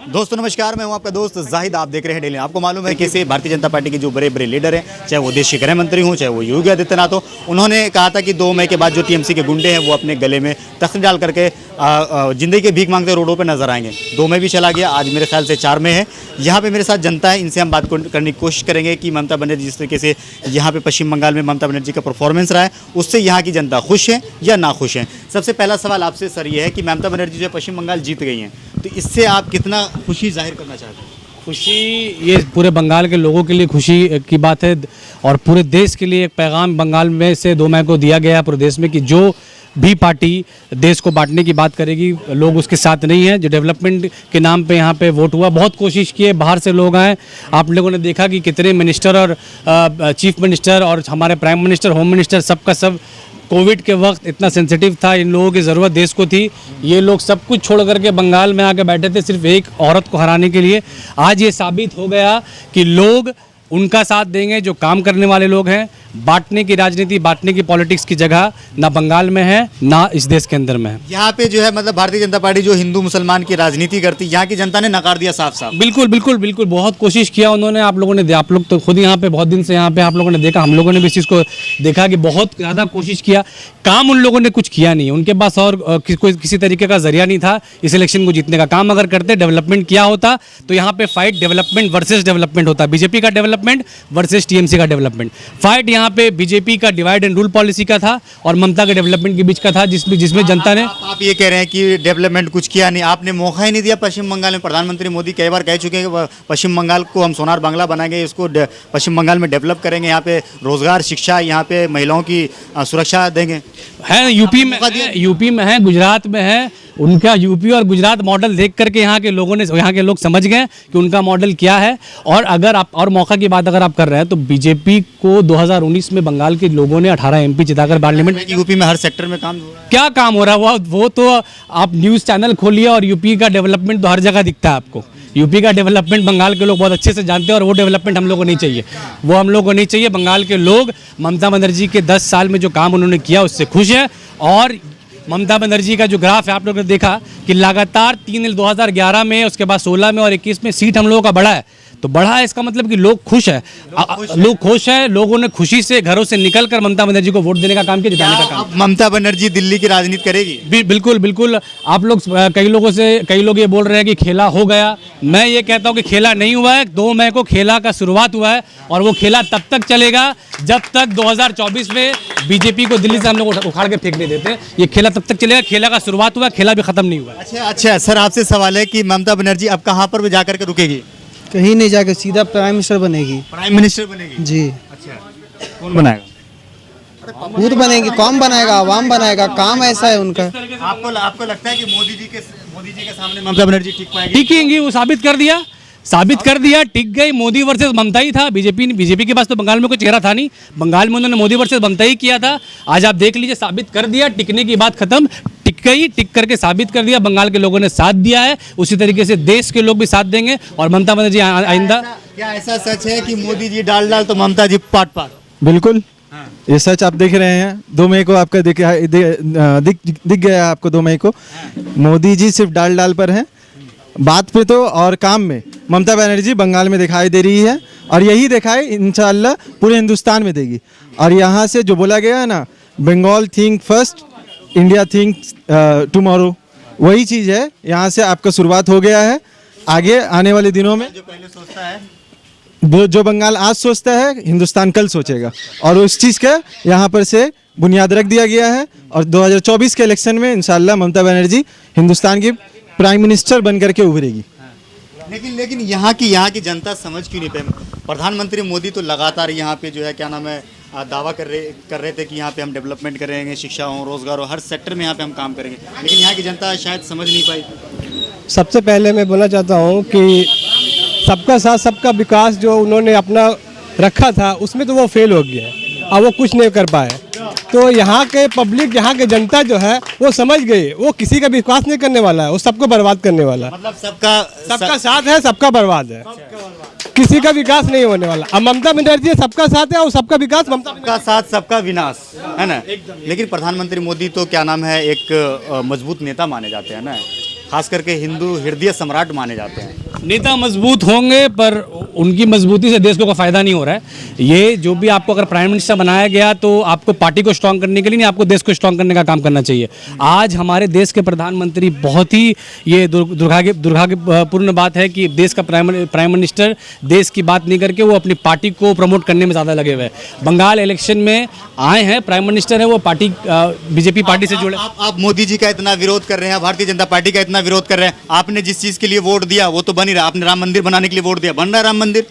दोस्तों नमस्कार, मैं हूं आपका दोस्त जाहिद। आप देख रहे हैं डेली। आपको मालूम है कैसे भारतीय जनता पार्टी के जो बड़े बड़े लीडर हैं, चाहे वो देश के गृह मंत्री हों, चाहे वो योगी आदित्यनाथ हो, उन्होंने कहा था कि 2 मई के बाद जो टीएमसी के गुंडे हैं वो अपने गले में तख्त डाल करके जिंदगी के भीख मांगते रोडों पर नजर आएंगे। 2 मई भी चला गया, आज मेरे ख्याल से 4 मई है। यहाँ पे मेरे साथ जनता है, इनसे हम बात करने की कोशिश करेंगे कि ममता बनर्जी जिस तरीके से यहाँ पे पश्चिम बंगाल में ममता बनर्जी का परफॉर्मेंस रहा है, उससे यहाँ की जनता खुश है या ना खुश है। सबसे पहला सवाल आपसे सर ये है कि ममता बनर्जी जो पश्चिम बंगाल जीत गई हैं, तो इससे आप कितना खुशी जाहिर करना चाहते हैं? खुशी, ये पूरे बंगाल के लोगों के लिए खुशी की बात है और पूरे देश के लिए एक पैगाम बंगाल में से 2 मई को दिया गया है पूरे देश में कि जो भी पार्टी देश को बांटने की बात करेगी, लोग उसके साथ नहीं हैं। जो डेवलपमेंट के नाम पे यहाँ पे वोट हुआ, बहुत कोशिश किए, बाहर से लोग आए। आप लोगों ने देखा कि कितने मिनिस्टर और चीफ मिनिस्टर और हमारे प्राइम मिनिस्टर, होम मिनिस्टर, सबका सब कोविड के वक्त इतना सेंसिटिव था, इन लोगों की ज़रूरत देश को थी। ये लोग सब कुछ छोड़ करके बंगाल में आके बैठे थे सिर्फ एक औरत को हराने के लिए। आज ये साबित हो गया कि लोग उनका साथ देंगे जो काम करने वाले लोग हैं। बांटने की राजनीति, बांटने की पॉलिटिक्स की जगह ना बंगाल में है ना इस देश के अंदर में है। यहाँ पे जो है मतलब भारतीय जनता पार्टी जो हिंदू मुसलमान की राजनीति करती, यहाँ की जनता ने नकार दिया साफ साफ। बिल्कुल बिल्कुल बिल्कुल, बहुत कोशिश किया उन्होंने। आप लोगों ने, आप लोग तो खुद यहाँ पे बहुत दिन से यहाँ पे आप लोगों ने देखा, हम लोगों ने भी इस चीज़ को देखा कि बहुत ज़्यादा कोशिश किया। काम उन लोगों ने कुछ किया नहीं, उनके पास और कोई किसी तरीके का जरिया नहीं था इस इलेक्शन को जीतने का। काम अगर करते, डेवलपमेंट किया होता, तो यहाँ पे फाइट डेवलपमेंट वर्सेस डेवलपमेंट होता। बीजेपी का डेवलपमेंट वर्सेस टीएमसी का डेवलपमेंट। फाइट यहाँ पे बीजेपी का डिवाइड एंड रूल पॉलिसी का था और ममता के डेवलपमेंट के बीच का था, जिसमें जनता ने। आप ये कह रहे हैं कि डेवलपमेंट कुछ किया नहीं, आपने मौका ही नहीं दिया पश्चिम बंगाल में। प्रधानमंत्री मोदी कई बार कह चुके हैं कि पश्चिम बंगाल को हम सोनार बांग्ला बनाएंगे, इसको पश्चिम बंगाल में डेवलप करेंगे, यहाँ पे रोजगार, शिक्षा, यहाँ पे महिलाओं की सुरक्षा देंगे। है यूपी में है, गुजरात में है। उनका यूपी और गुजरात मॉडल देख करके यहाँ के लोग समझ गए कि उनका मॉडल क्या है। और अगर आप और मौका की बात अगर आप कर रहे हैं, तो बीजेपी को 2019 में बंगाल के लोगों ने 18 एमपी जिताकर पार्लियामेंट। यूपी में हर सेक्टर में काम हो रहा है। क्या काम हो रहा है वो तो आप न्यूज़ चैनल खोलिए और यूपी का डेवलपमेंट तो हर जगह दिखता है आपको। यूपी का डेवलपमेंट बंगाल के लोग बहुत अच्छे से जानते हैं और वो डेवलपमेंट हम लोग को नहीं चाहिए, वो हम लोग को नहीं चाहिए। बंगाल के लोग ममता बनर्जी के 10 साल में जो काम उन्होंने किया उससे खुश है। और ममता बनर्जी का जो ग्राफ है, आप लोगों ने देखा कि लगातार 2011 में, उसके बाद 16 में और 21 में सीट हम लोगों का बढ़ा है। तो बढ़ा है, इसका मतलब कि लोग खुश है, लोग खुश है। लोगों ने खुशी से घरों से निकलकर ममता बनर्जी को वोट देने का काम किया, जिताने का काम। ममता बनर्जी दिल्ली की राजनीति करेगी? बिल्कुल बिल्कुल। आप लोग, कई लोग ये बोल रहे हैं कि खेला हो गया। मैं ये कहता हूँ कि खेला नहीं हुआ है। 2 मई को खेला का शुरुआत हुआ है और वो खेला तब तक चलेगा जब तक 2024 में बीजेपी को दिल्ली से हम लोग उखाड़ के फेंक नहीं देते। ये खेला तब तक चलेगा। खेला का शुरुआत हुआ, खेला भी खत्म नहीं हुआ। अच्छा सर, आपसे सवाल है कि ममता बनर्जी अब कहाँ पर जाकर के रुकेगी? कहीं नहीं जाकर सीधा प्राइम मिनिस्टर बनेगी। प्राइम मिनिस्टर बनेगी जी। अच्छा, कौन बनाएगा? खुद बनेगी, कौन बनाएगा? आवाम बनाएगा। काम ऐसा है उनका। आपको लगता है कि मोदी जी के सामने ममता बनर्जी टिक पाएगी? टिकेंगी, वो साबित कर दिया, टिक गई। मोदी वर्सेस ममता ही था। बीजेपी के पास तो बंगाल में कोई चेहरा था नहीं। बंगाल में उन्होंने मोदी वर्सेस ममता ही किया था। आज आप देख लीजिए, साबित कर दिया। टिकने की बात खत्म, टिक गई, टिक करके साबित कर दिया। बंगाल के लोगों ने साथ दिया है, उसी तरीके से देश के लोग भी साथ देंगे। और ममता बनर्जी आइंदा। क्या ऐसा सच है कि मोदी जी डाल तो ममता जी पाट? बिल्कुल, ये सच आप देख रहे हैं। 2 मई को आपका दिख गया आपको। 2 मई को मोदी जी सिर्फ डाल पर हैं, बात पे तो और काम में ममता बनर्जी बंगाल में दिखाई दे रही है। और यही दिखाई इंशाल्लाह पूरे हिंदुस्तान में देगी। और यहाँ से जो बोला गया है ना, Bengal think first, India think tomorrow, वही चीज़ है। यहाँ से आपका शुरुआत हो गया है। आगे आने वाले दिनों में जो पहले सोचता है, जो बंगाल आज सोचता है, हिंदुस्तान कल सोचेगा। और उस चीज़ का यहाँ पर से बुनियाद रख दिया गया है। और 2024 के इलेक्शन में इंशाल्लाह ममता बनर्जी हिंदुस्तान की प्राइम मिनिस्टर बन करके उभरेगी। लेकिन यहाँ की जनता समझ क्यों नहीं पाई? प्रधानमंत्री मोदी तो लगातार यहाँ पे जो है क्या नाम है दावा कर रहे थे कि यहाँ पे हम डेवलपमेंट करेंगे, शिक्षा हो, रोजगार हो, हर सेक्टर में यहाँ पे हम काम करेंगे। लेकिन यहाँ की जनता शायद समझ नहीं पाई। सबसे पहले मैं बोलना चाहता हूँ कि सबका साथ सबका विकास जो उन्होंने अपना रखा था, उसमें तो वो फेल हो गया है। अब वो कुछ नहीं कर पाए। तो यहाँ के पब्लिक, यहाँ के जनता जो है वो समझ गई, वो किसी का विश्वास नहीं करने वाला है, वो सबको बर्बाद करने वाला है। मतलब सबका साथ है, सबका बर्बाद है, किसी का विकास नहीं होने वाला। अब ममता बनर्जी सबका साथ है और सबका विकास, सबका साथ सबका विनाश, है ना। लेकिन प्रधानमंत्री मोदी तो क्या नाम है एक मजबूत नेता माने जाते हैं ना, खास करके हिंदू हृदय सम्राट माने जाते हैं। नेता मजबूत होंगे पर उनकी मजबूती से देश को कोई फायदा नहीं हो रहा है। ये जो भी आपको अगर प्राइम मिनिस्टर बनाया गया तो आपको पार्टी को स्ट्रांग करने के लिए नहीं, आपको देश को स्ट्रांग करने का काम करना चाहिए। आज हमारे देश के प्रधानमंत्री बहुत ही ये दुर्भाग्यपूर्ण बात है कि देश का प्राइम मिनिस्टर देश की बात नहीं करके वो अपनी पार्टी को प्रमोट करने में ज़्यादा लगे हुए हैं। बंगाल इलेक्शन में आए हैं, प्राइम मिनिस्टर है वो पार्टी बीजेपी पार्टी से जुड़े। आप मोदी जी का इतना विरोध कर रहे हैं, भारतीय जनता पार्टी का इतना विरोध कर रहे हैं, आपने जिस चीज के लिए वोट दिया वो तो बन ही रहा। आपने राम मंदिर बनाने के लिए वोट दिया, बन रहा है राम मंदिर।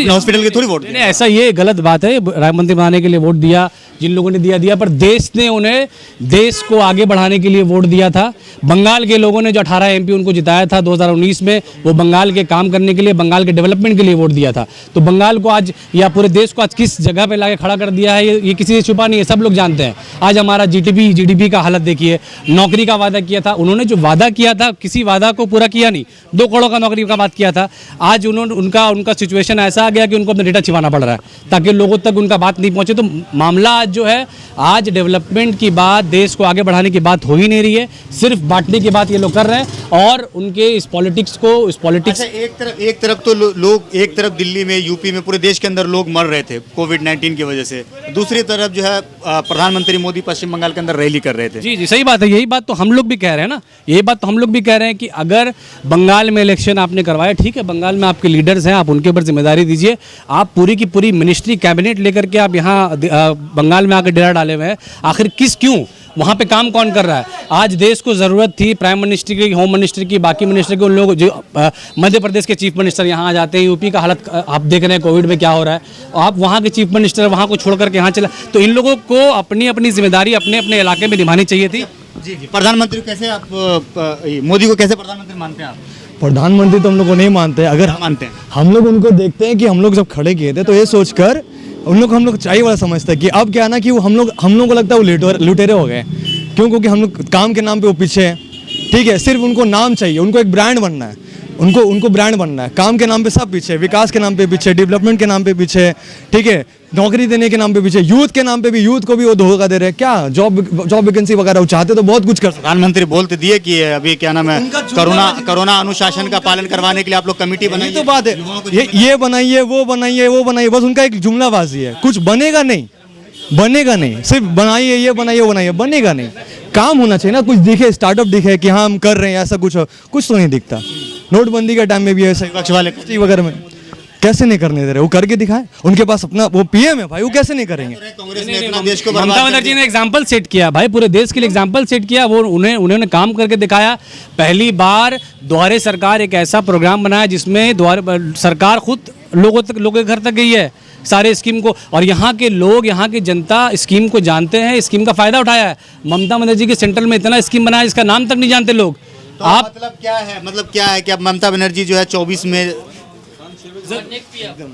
हॉस्पिटल के थोड़ी वोट नहीं, ऐसा ये गलत बात है। राम मंदिर बनाने के लिए वोट दिया, जिन लोगों ने दिया, पर देश ने उन्हें देश को आगे बढ़ाने के लिए वोट दिया था। बंगाल के लोगों ने जो 18 एमपी उनको जिताया था 2019 में, वो बंगाल के काम करने के लिए, बंगाल के डेवलपमेंट के लिए वोट दिया था। तो बंगाल को आज या पूरे देश को आज किस जगह पे लाके खड़ा कर दिया है ये किसी से छुपा नहीं है, सब लोग जानते हैं। आज हमारा जीडीपी का हालत देखिए, नौकरी का वादा किया था उन्होंने, जो वादा किया था किसी वादा को पूरा किया नहीं। 2 करोड़ का नौकरी का बात किया था, आज उन्होंने उनका सिचुएशन ऐसा आ गया कि उनको अपना डेटा छिपाना पड़ रहा है ताकि लोगों तक उनका बात नहीं पहुंचे। तो मामला आज जो है, आज डेवलपमेंट की बात, देश को आगे बढ़ाने की बात हो ही नहीं रही है, सिर्फ बांटने की बात ये लोग कर रहे हैं। और उनके इस पॉलिटिक्स अच्छा, एक तरफ तो लोग, एक तरफ दिल्ली में, यूपी में, पूरे देश के अंदर लोग मर रहे थे कोविड-19 की वजह से, दूसरी तरफ जो है प्रधानमंत्री मोदी पश्चिम बंगाल के अंदर रैली कर रहे थे। जी सही बात है, यही बात तो हम लोग भी कह रहे हैं ना, यही बात तो हम लोग भी कह रहे हैं कि अगर बंगाल में इलेक्शन आपने करवाया, ठीक है, बंगाल में आपके लीडर्स हैं, आप उनके ऊपर जिम्मेदारी दीजिए। आप पूरी की पूरी मिनिस्ट्री कैबिनेट लेकर के आप यहाँ बंगाल में आकर डेरा डाले हुए हैं, आखिर क्यों वहाँ पे काम कौन कर रहा है? आज देश को ज़रूरत थी प्राइम मिनिस्टर की, होम मिनिस्टर की, बाकी मिनिस्टर के, उन लोग जो मध्य प्रदेश के चीफ मिनिस्टर यहाँ आ जाते हैं। यूपी का हालत आप देख रहे हैं कोविड में क्या हो रहा है, आप वहाँ के चीफ मिनिस्टर वहाँ को छोड़ करके यहाँ चला। तो इन लोगों को अपनी अपनी जिम्मेदारी अपने अपने इलाके में निभानी चाहिए थी। जी, प्रधानमंत्री कैसे आप मोदी को कैसे प्रधानमंत्री मानते हैं आप? प्रधानमंत्री तो हम लोग को नहीं मानते। अगर मानते हैं, हम लोग उनको देखते हैं कि हम लोग जब खड़े किए थे तो ये सोचकर हम लोग चाहिए वाला समझते हैं कि अब क्या ना कि वो हम लोग को लगता है वो लुटेरे हो गए। क्यों? क्योंकि हम लोग काम के नाम पे वो पीछे हैं। ठीक है, सिर्फ उनको नाम चाहिए, उनको एक ब्रांड बनना है, उनको ब्रांड बनना है। काम के नाम पे सब पीछे, विकास के नाम पे पीछे, डेवलपमेंट के नाम पे पीछे, ठीक है, नौकरी देने के नाम पे पीछे, यूथ के नाम पे भी, यूथ को भी वो धोखा दे रहे हैं। क्या जॉब वैकेंसी वगैरह वो चाहते तो बहुत कुछ कर सकते। प्रधानमंत्री बोलते दिए कि अभी क्या नाम है, कोरोना अनुशासन का पालन करवाने के लिए आप लोग कमेटी बनाई। तो बात है, ये बनाइए, वो बनाइए, बस उनका एक जुमलाबाजी है, कुछ बनेगा नहीं, सिर्फ बनाइए, ये बनाइए, वो बनाइए, बनेगा नहीं। काम होना चाहिए ना, कुछ दिखे, स्टार्टअप दिखे कि हाँ हम कर रहे हैं, ऐसा कुछ तो नहीं दिखता। नोटबंदी के टाइम में भी ऐसा विपक्ष वाले वगैरह में कैसे नहीं करने दे रहे? वो करके दिखाए, उनके पास अपना वो पीएम है भाई, वो कैसे नहीं करेंगे? कांग्रेस ने इतना देश को ममता बनर्जी ने एग्जाम्पल सेट किया भाई, पूरे देश के लिए एग्जाम्पल सेट किया। वो उन्होंने काम करके दिखाया। पहली बार द्वारे सरकार एक ऐसा प्रोग्राम बनाया जिसमें सरकार खुद लोगों के घर तक गई है सारे स्कीम को, और यहाँ के लोग, यहाँ की जनता स्कीम को जानते हैं, स्कीम का फायदा उठाया है। ममता बनर्जी के सेंट्रल में इतना स्कीम बनाया जिसका नाम तक नहीं जानते लोग। तो आप मतलब क्या है कि अब ममता बनर्जी जो है 24 में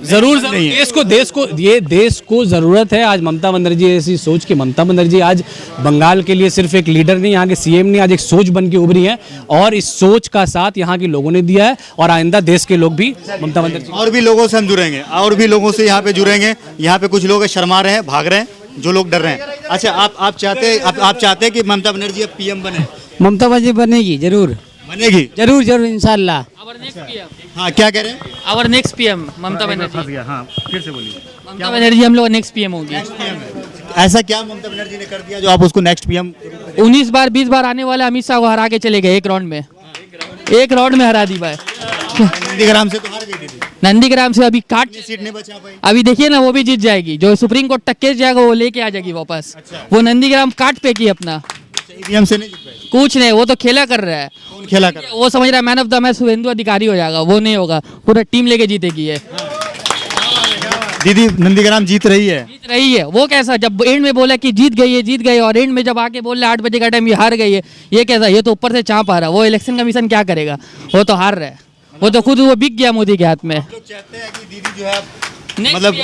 जरूर देश को जरूरत है आज ममता बनर्जी ऐसी सोच की। ममता बनर्जी आज बंगाल के लिए सिर्फ एक लीडर नहीं, यहाँ के सीएम नहीं, आज एक सोच बन के उभरी है, और इस सोच का साथ यहाँ के लोगों ने दिया है, और आइंदा देश के लोग भी ममता बनर्जी और भी लोगों से हम जुड़ेंगे, और भी लोगों से यहाँ पे जुड़ेंगे। यहाँ पे कुछ लोग शर्मा रहे हैं, भाग रहे हैं, जो लोग डर रहे हैं। अच्छा, आप चाहते हैं कि ममता बनर्जी अब पीएम बने? ममता बनर्जी बनेगी, जरूर बनेगी, जरूर इंशाल्लाह। हाँ, क्या कह रहे हैं? Our next PM Mamata Banerjee. हाँ, फिर से बोलिए। ममता बनर्जी हम लोग नेक्स्ट पीएम होगी। ऐसा क्या ममता बनर्जी ने कर दिया जो आप उसको नेक्स्ट पीएम? 19 बार 20 बार आने वाले अमित शाह को हरा के चले गए, एक राउंड में हरा दी भाई। नंदीग्राम से तो हार गई थी, नंदीग्राम से अभी काट सीट नहीं बचा पाई। अभी देखिए ना, वो भी जीत जाएगी, जो सुप्रीम कोर्ट तक केस जाएगा वो लेके आ जाएगी वापस। वो नंदीग्राम काट पे की अपना, ईवीएम से नहीं जीत पाई। कुछ नहीं, वो तो खेला कर रहा है। कौन खेला कर? वो समझ रहा है man of the match Suvendu Adhikari हो जाएगा, वो नहीं होगा, पूरा टीम लेके जीतेगी ये। दीदी नंदीग्राम जीत रही है। जीत रही है, वो कैसा? जब एंड में बोला कि जीत गई, और एंड में जब आके बोल रहे 8 बजे का टाइम ये हार गई है, ये कैसा? ये तो ऊपर से चाँप आ रहा है। वो इलेक्शन कमीशन क्या करेगा? वो तो हार रहा है, वो तो खुद वो बिक गया मोदी के हाथ में। लोग चाहते हैं कि दीदी जो है मतलब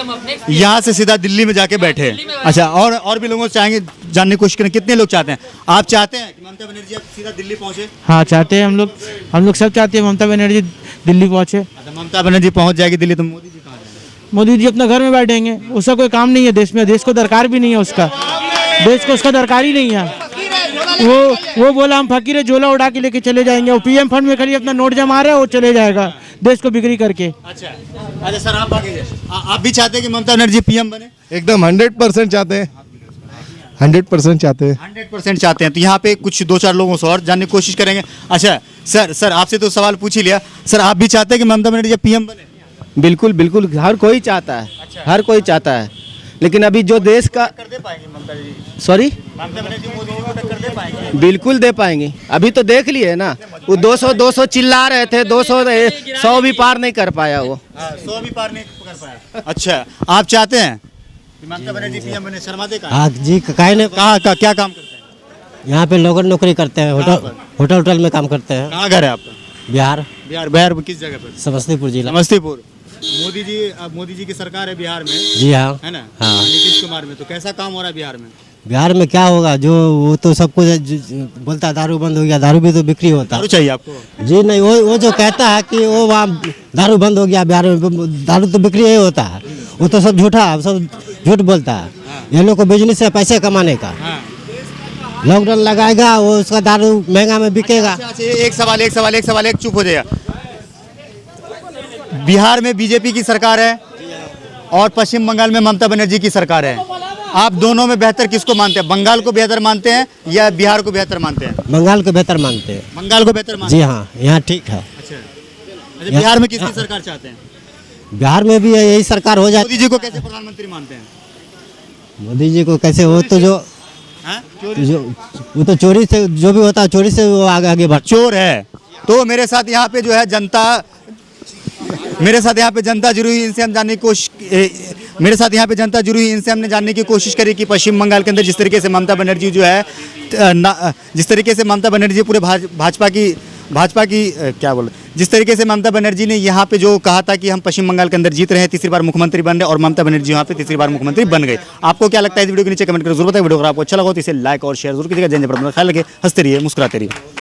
यहाँ से सीधा दिल्ली में जाके बैठे। अच्छा, और भी लोगों से चाहेंगे जानने की कोशिश करें, कितने लोग चाहते हैं? आप चाहते हैं कि ममता बनर्जी अब सीधा दिल्ली पहुंचे? हाँ, चाहते हैं हम लोग सब चाहते हैं ममता बनर्जी दिल्ली पहुंचे। ममता बनर्जी पहुंच जाएगी दिल्ली तो मोदी जी कहाँ जाएंगे? मोदी जी अपना घर में बैठेंगे, उसका कोई काम नहीं है देश में, देश को दरकार भी नहीं है उसका, देश को उसका दरकार ही नहीं है। वो बोला हम फकीर है, झोला उड़ा के लेके चले जाएंगे। वो पीएम फंड में खाली अपना नोट जमा रहा है, वो चले जाएगा देश को बिक्री करके। अच्छा अच्छा सर, आप आगे आप भी चाहते हैं कि ममता बनर्जी पीएम बने? एकदम 100% चाहते हैं, 100% चाहते हैं। 100% चाहते हैं। तो यहाँ पे कुछ 2-4 लोगों से और जानने की कोशिश करेंगे। अच्छा सर आपसे तो सवाल पूछ ही लिया। सर आप भी चाहते हैं कि ममता बनर्जी पीएम बने? बिल्कुल बिल्कुल, हर कोई चाहता है, हर कोई चाहता है, लेकिन अभी जो देश का कर दे पाएंगे ममता जी? सॉरी, ममता बनर्जी मोदी जी को टक्कर दे पाएंगे? बिल्कुल दे पाएंगे। अभी तो देख लिए ना, वो 200 चिल्ला रहे थे, 100 भी पार नहीं कर पाया वो। 100 भी पार नहीं कर पाया। अच्छा आप चाहते हैं कि ममता बनर्जी पीएम बने? शर्माते का हाँ जी, काहे ने कहाँ का क्या काम करते हैं? यहाँ पे लोग नौकरी करते हैं, होटल में काम करते हैं। कहाँ घर है आपका? बिहार, बिहार में किस जगह पर? समस्तीपुर जिला। समस्तीपुर। मोदी जी की सरकार है बिहार में, जी हाँ, है ना? हाँ। नीतीश कुमार में। तो कैसा काम हो रहा है बिहार में? बिहार में क्या होगा, जो वो तो सब कुछ बोलता है दारू बंद हो गया, दारू भी तो बिक्री होता दारू है। चाहिए आपको? जी नहीं, वो जो कहता है कि वो वहाँ दारू बंद हो गया बिहार में, दारू तो बिक्री यही होता है, वो तो सब झूठा, सब झूठ बोलता है। ये लोग को बिजनेस है पैसे कमाने का। लॉकडाउन लगाएगा, वो उसका दारू महंगा में बिकेगा। अच्छा, एक सवाल चुप हो जाएगा। बिहार में बीजेपी की सरकार है और पश्चिम बंगाल में ममता बनर्जी की सरकार है। आप दोनों में बेहतर किसको मानते हैं? बंगाल को बेहतर मानते हैं या बिहार को बेहतर मानते हैं? बंगाल को बेहतर मानते हैं। बंगाल को बेहतर मानते जी हाँ, यहाँ ठीक है। अच्छा बिहार में किसकी सरकार चाहते हैं? बिहार में भी यही सरकार हो जाए। मोदी जी को कैसे प्रधानमंत्री मानते हैं? मोदी जी को कैसे, वो तो हाँ? वो तो चोरी से जो भी होता है, चोरी से वो आगे बढ़। चोर है। तो मेरे साथ यहाँ पे जो है जनता, मेरे साथ यहाँ पे जनता जुड़ी हुई, इनसे हम जानने की कोशिश, मेरे साथ यहाँ पे जनता जुड़ी हुई, इनसे हमने जानने की कोशिश करी कि पश्चिम बंगाल के अंदर जिस तरीके से ममता बनर्जी जो है जिस तरीके से ममता बनर्जी पूरे भाजपा की क्या बोले, जिस तरीके से ममता बनर्जी ने यहाँ पे जो कहा था कि हम पश्चिम बंगाल के अंदर जीत रहे हैं, तीसरी बार मुख्यमंत्री बन रहे, और ममता बनर्जी यहाँ पे तीसरी बार मुख्यमंत्री बन गए। आपको क्या लगता है? इस वीडियो के नीचे कमेंट करो जरूर बताएं। वीडियो अगर आपको अच्छा लगा तो इसे लाइक और शेयर जरूर कीजिएगा। जय जय, ख्याल रखिए, हंसते रहिए, मुस्कुराते रहिए।